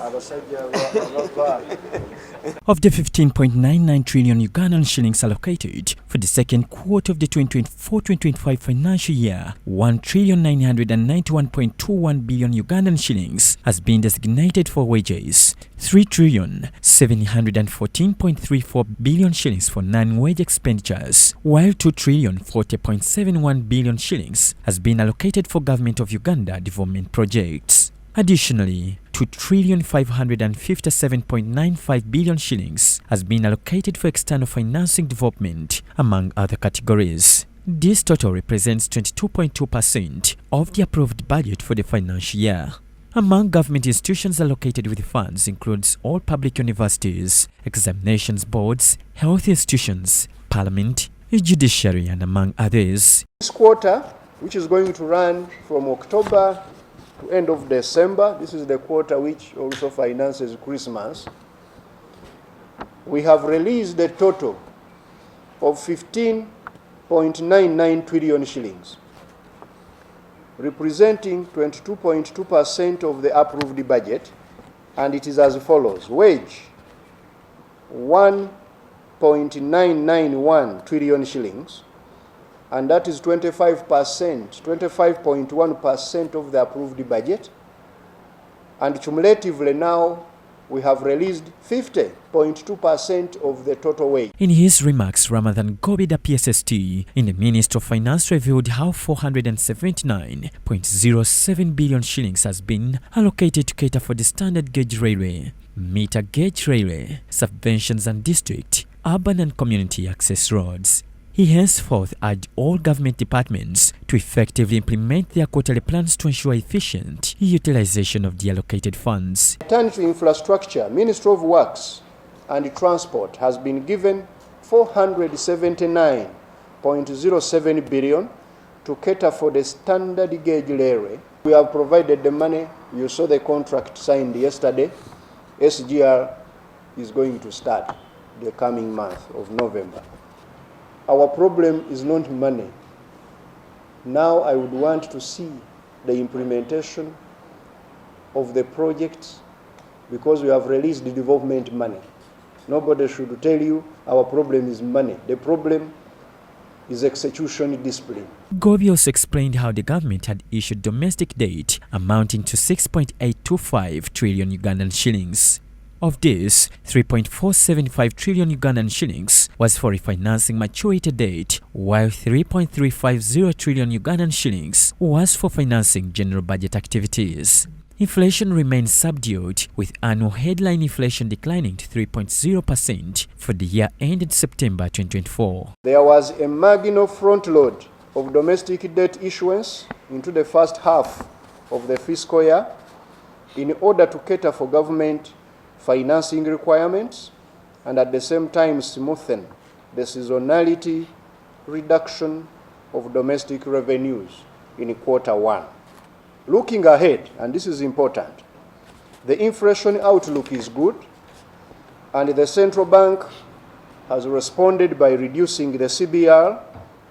Of the 15.99 trillion Ugandan shillings allocated for the second quarter of the 2024-2025 financial year, 1,991.21 billion Ugandan shillings has been designated for wages, 3,714.34 billion shillings for non-wage expenditures, while 2,040.71 billion shillings has been allocated for Government of Uganda development projects. Additionally, 2,557.95 billion shillings has been allocated for external financing development, among other categories. This total represents 22.2% of the approved budget for the financial year. Among government institutions allocated with funds includes all public universities, examinations boards, health institutions, parliament, judiciary, and among others. This quarter, which is going to run from October to end of December, this is the quarter which also finances Christmas, we have released a total of 15.99 trillion shillings, representing 22.2% of the approved budget, and it is as follows: wage 1.991 trillion shillings, and that is 25.1% of the approved budget. And cumulatively now, we have released 50.2% of the total wage. In his remarks, Ramadhan Gobi, the PSST, in the Minister of Finance, revealed how 479.07 billion shillings has been allocated to cater for the standard gauge railway, meter gauge railway, subventions and district, urban and community access roads. He henceforth urged all government departments to effectively implement their quarterly plans to ensure efficient utilization of the allocated funds. Turn to infrastructure, Ministry of Works and Transport has been given 479.07 billion to cater for the standard gauge railway. We have provided the money. You saw the contract signed yesterday. SGR is going to start the coming month of November. Our problem is not money. Now I would want to see the implementation of the projects, because we have released the development money. Nobody should tell you our problem is money. The problem is execution discipline. Gobi also explained how the government had issued domestic debt amounting to 6.825 trillion Ugandan shillings. Of this, 3.475 trillion Ugandan shillings was for refinancing maturity debt, while 3.350 trillion Ugandan shillings was for financing general budget activities. Inflation remains subdued, with annual headline inflation declining to 3.0% for the year ended September 2024. There was a marginal front load of domestic debt issuance into the first half of the fiscal year in order to cater for government financing requirements and at the same time smoothen the seasonality reduction of domestic revenues in quarter one. Looking ahead, and this is important, the inflation outlook is good, and the central bank has responded by reducing the CBR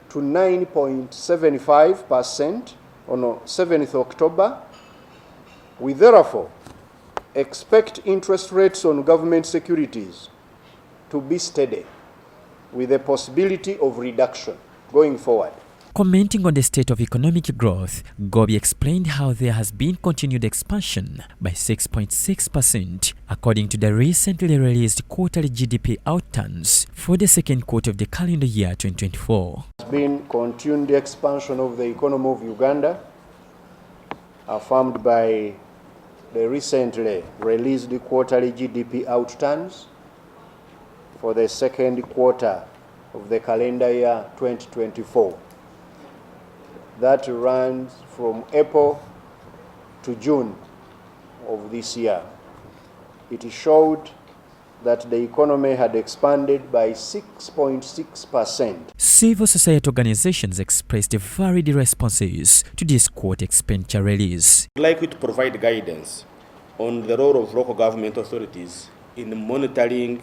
to 9.75% on 7th October. We therefore expect interest rates on government securities to be steady, with the possibility of reduction going forward. Commenting on the state of economic growth, Gobi explained how there has been continued expansion by 6.6% according to the recently released quarterly GDP outturns for the second quarter of the calendar year 2024. There has been continued expansion of the economy of Uganda, affirmed by the recently released quarterly GDP outturns for the second quarter of the calendar year 2024. That runs from April to June of this year. It showed that the economy had expanded by 6.6%. Civil society organizations expressed varied responses to this quarter expenditure release. I'd like to provide guidance on the role of local government authorities in monitoring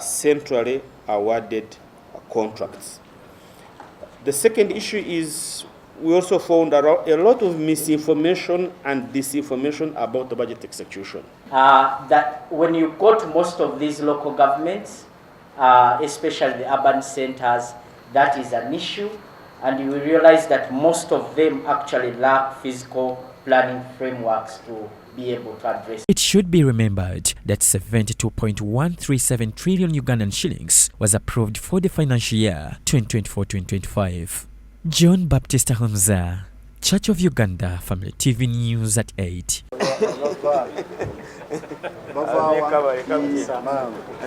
centrally awarded contracts. The second issue is we also found a lot of misinformation and disinformation about the budget execution. That when you go to most of these local governments, especially the urban centers, that is an issue, and you will realize that most of them actually lack physical planning frameworks to be able to address. It should be remembered that 72.137 trillion Ugandan shillings was approved for the financial year 2024-2025. John Baptista Hamza, Church of Uganda, Family TV News at 8.